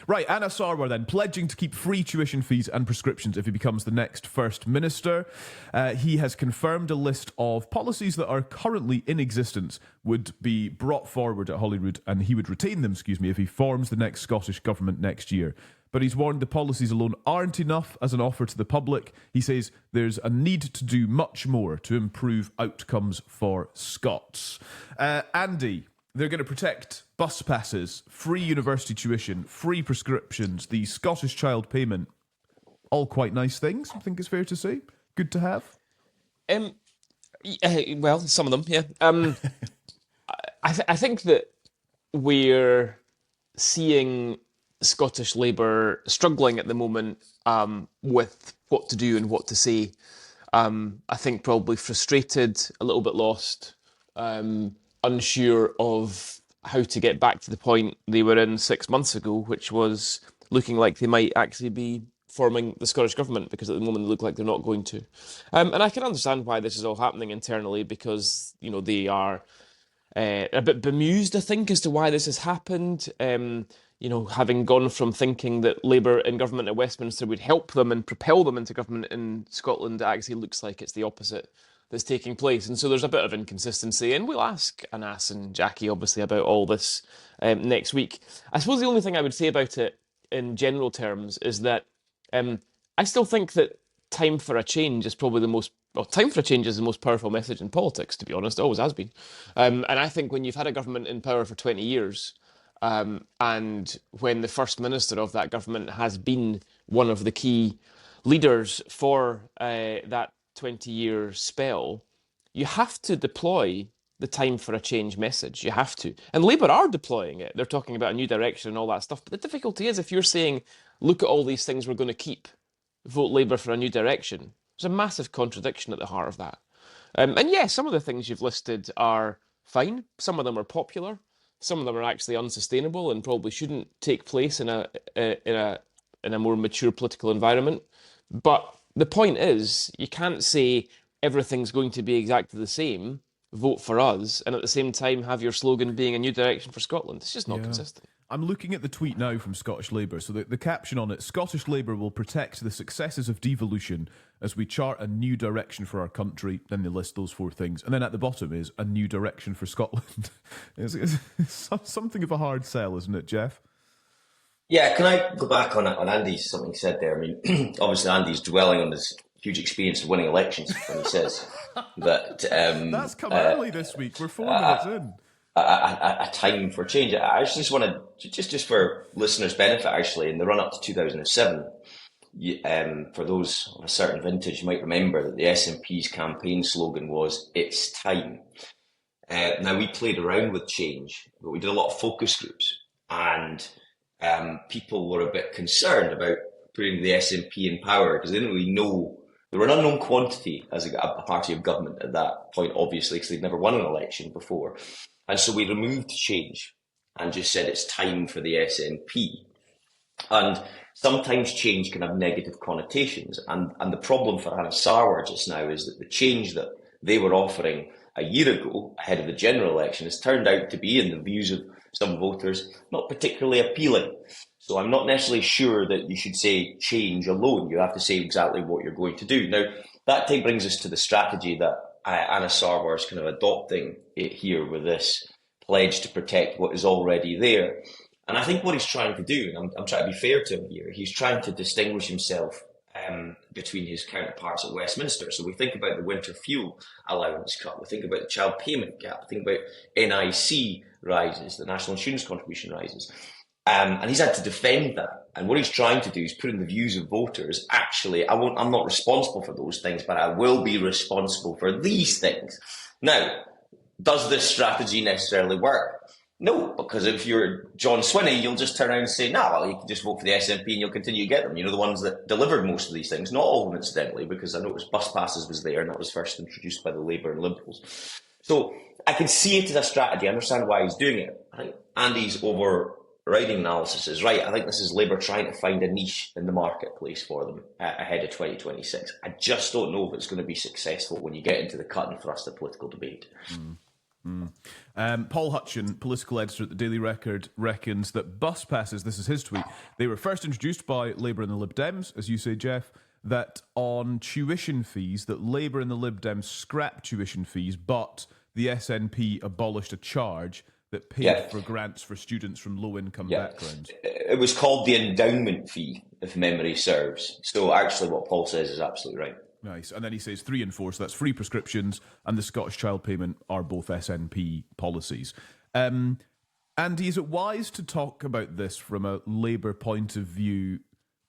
Right, Anna Sarwar then, pledging to keep free tuition fees and prescriptions if he becomes the next First Minister. He has confirmed a list of policies that are currently in existence would be brought forward at Holyrood, and he would retain them, if he forms the next Scottish Government next year. But he's warned the policies alone aren't enough as an offer to the public. He says there's a need to do much more to improve outcomes for Scots. Andy, they're going to protect bus passes, free university tuition, free prescriptions, the Scottish Child Payment. All quite nice things, I think it's fair to say. Good to have. Well, some of them, yeah. I think that we're seeing Scottish Labour struggling at the moment with what to do and what to say. I think probably frustrated, a little bit lost, unsure of how to get back to the point they were in 6 months ago, which was looking like they might actually be forming the Scottish Government, because at the moment they look like they're not going to. And I can understand why this is all happening internally, because, they are a bit bemused, I think, as to why this has happened. Having gone from thinking that Labour in government at Westminster would help them and propel them into government in Scotland, it actually looks like it's the opposite that's taking place. And so there's a bit of inconsistency. And we'll ask Anas and Jackie, obviously, about all this next week. I suppose the only thing I would say about it in general terms is that I still think that time for a change is probably time for a change is the most powerful message in politics, to be honest. It always has been. And I think when you've had a government in power for 20 years, and when the First Minister of that government has been one of the key leaders for that 20-year spell, you have to deploy the time for a change message. You have to. And Labour are deploying it. They're talking about a new direction and all that stuff. But the difficulty is, if you're saying, look at all these things we're going to keep, vote Labour for a new direction, there's a massive contradiction at the heart of that. And yeah, some of the things you've listed are fine. Some of them are popular. Some of them are actually unsustainable and probably shouldn't take place in a more mature political environment. But the point is, you can't say everything's going to be exactly the same, vote for us, and at the same time have your slogan being a new direction for Scotland. It's just not consistent. I'm looking at the tweet now from Scottish Labour. So the caption on it, Scottish Labour will protect the successes of devolution as we chart a new direction for our country. Then they list those 4 things. And then at the bottom is a new direction for Scotland. it's something of a hard sell, isn't it, Geoff? Yeah, can I go back on Andy's something he said there? I mean, obviously Andy's dwelling on his huge experience of winning elections when he says that... That's come early this week. We're 4 minutes in. A time for change. I actually just want to, just for listeners' benefit, actually, in the run-up to 2007, for those of a certain vintage, you might remember that the SNP's campaign slogan was, "It's time." Now, we played around with change, but we did a lot of focus groups, and people were a bit concerned about putting the SNP in power because they didn't really know. They were an unknown quantity as a party of government at that point, obviously, because they'd never won an election before. And so we removed change and just said it's time for the SNP. And sometimes change can have negative connotations. And the problem for Anna Sarwar just now is that the change that they were offering a year ago, ahead of the general election, has turned out to be, in the views of some voters, not particularly appealing. So I'm not necessarily sure that you should say change alone. You have to say exactly what you're going to do. Now, that brings us to the strategy that Anna Sarwar is kind of adopting it here with this pledge to protect what is already there. And I think what he's trying to do, and I'm trying to be fair to him here, he's trying to distinguish himself between his counterparts at Westminster. So we think about the winter fuel allowance cut, we think about the child payment gap, we think about NIC rises, the national insurance contribution rises. And he's had to defend that. And what he's trying to do is put in the views of voters, actually, I'm not responsible for those things, but I will be responsible for these things. Now, does this strategy necessarily work? No, because if you're John Swinney, you'll just turn around and say, well, you can just vote for the SNP and you'll continue to get them. You know, the ones that delivered most of these things, not all of them, incidentally, because I noticed bus passes was there and that was first introduced by the Labour and Liberals. So I can see it as a strategy. I understand why he's doing it. I think Andy's overriding analysis is right. I think this is Labour trying to find a niche in the marketplace for them ahead of 2026. I just don't know if it's going to be successful when you get into the cut and thrust of political debate. Paul Hutchin, political editor at the Daily Record, reckons that bus passes, this is his tweet, they were first introduced by Labour and the Lib Dems, as you say, Geoff, that on tuition fees, that Labour and the Lib Dems scrapped tuition fees, but the SNP abolished a charge that paid for grants for students from low-income backgrounds. It was called the endowment fee, if memory serves. So actually what Paul says is absolutely right. Nice. And then he says 3 and 4, so that's free prescriptions and the Scottish Child Payment are both SNP policies. Andy, is it wise to talk about this from a Labour point of view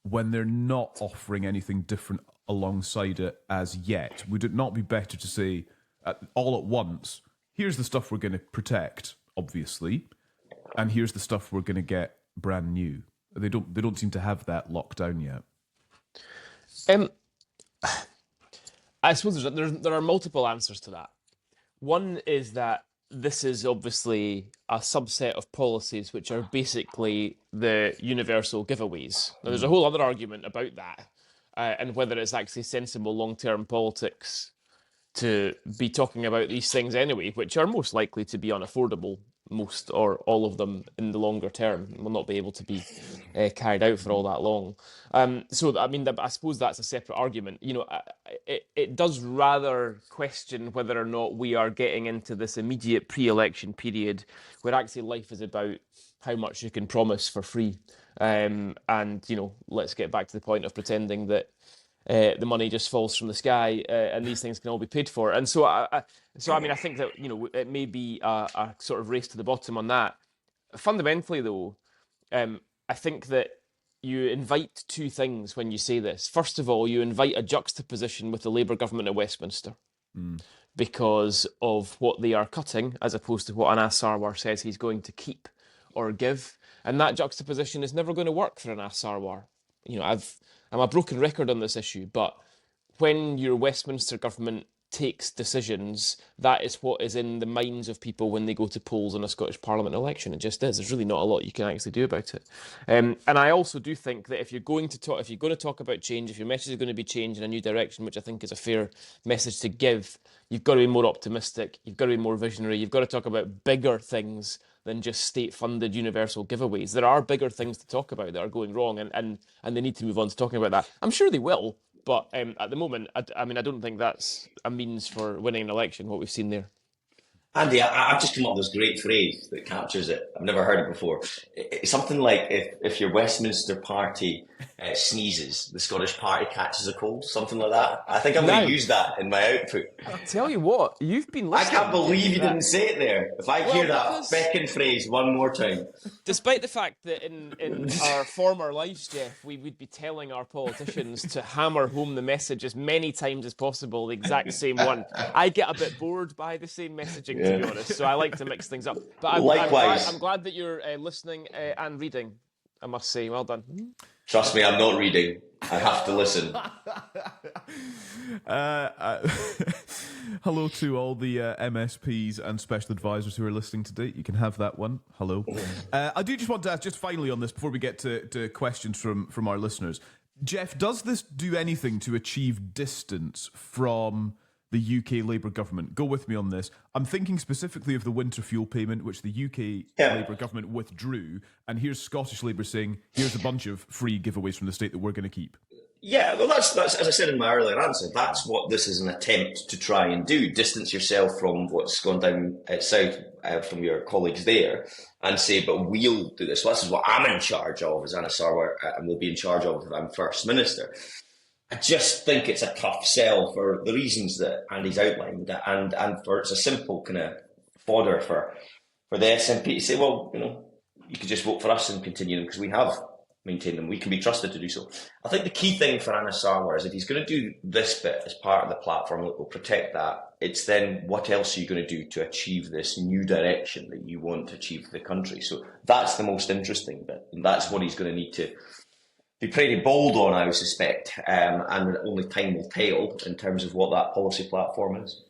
when they're not offering anything different alongside it as yet? Would it not be better to say, all at once, here's the stuff we're going to protect, obviously, and here's the stuff we're going to get brand new? They don't seem to have that locked down yet. I suppose there are multiple answers to that. One is that this is obviously a subset of policies which are basically the universal giveaways. Now, there's a whole other argument about that and whether it's actually sensible long-term politics to be talking about these things anyway, which are most likely to be unaffordable, most or all of them in the longer term, will not be able to be carried out for all that long. So, I mean, I suppose that's a separate argument. You know, it does rather question whether or not we are getting into this immediate pre-election period where actually life is about how much you can promise for free. And, you know, let's get back to the point of pretending that the money just falls from the sky and these things can all be paid for. And so, I mean, I think that, you know, it may be a sort of race to the bottom on that. Fundamentally, though, I think that you invite two things when you say this. First of all, you invite a juxtaposition with the Labour government at Westminster because of what they are cutting as opposed to what Anas Sarwar says he's going to keep or give. And that juxtaposition is never going to work for Anas Sarwar. You know, I'm a broken record on this issue, but when your Westminster government takes decisions, that is what is in the minds of people when they go to polls in a Scottish Parliament election. It just is. There's really not a lot you can actually do about it. And I also do think that if you're going to talk about change, if your message is going to be change in a new direction, which I think is a fair message to give, you've got to be more optimistic. You've got to be more visionary. You've got to talk about bigger things than just state-funded universal giveaways. There are bigger things to talk about that are going wrong, and they need to move on to talking about that. I'm sure they will, but at the moment, I don't think that's a means for winning an election, what we've seen there. Andy, I've just come up with this great phrase that captures it. I've never heard it before. It's something like if your Westminster party sneezes, the Scottish party catches a cold, something like that. I think I'm going to use that in my output. I'll tell you what, you've been listening. I can't believe you didn't say it there. If I hear that second phrase one more time. Despite the fact that in our former lives, Geoff, we would be telling our politicians to hammer home the message as many times as possible, the exact same one. I get a bit bored by the same messaging, to be honest, so I like to mix things up. But I'm glad that you're listening and reading, I must say. Well done. Trust me, I'm not reading. I have to listen. Hello to all the MSPs and special advisors who are listening today. You can have that one. Hello. I do just want to ask, just finally on this, before we get to questions from our listeners. Geoff, does this do anything to achieve distance from the UK Labour government? Go with me on this. I'm thinking specifically of the winter fuel payment, which the UK Labour government withdrew, and here's Scottish Labour saying, here's a bunch of free giveaways from the state that we're going to keep. Yeah, well, that's as I said in my earlier answer, that's what this is an attempt to try and do. Distance yourself from what's gone down south from your colleagues there and say, but we'll do this. So this is what I'm in charge of as Anas Sarwar, and will be in charge of if I'm First Minister. I just think it's a tough sell for the reasons that Andy's outlined, and for it's a simple kind of fodder for the SNP to say, well, you know, you could just vote for us and continue them because we have maintained them. We can be trusted to do so. I think the key thing for Anas Sarwar is if he's going to do this bit as part of the platform that will protect that, it's then what else are you going to do to achieve this new direction that you want to achieve for the country? So that's the most interesting bit, and that's what he's going to need to be pretty bold on, I would suspect, and only time will tell in terms of what that policy platform is.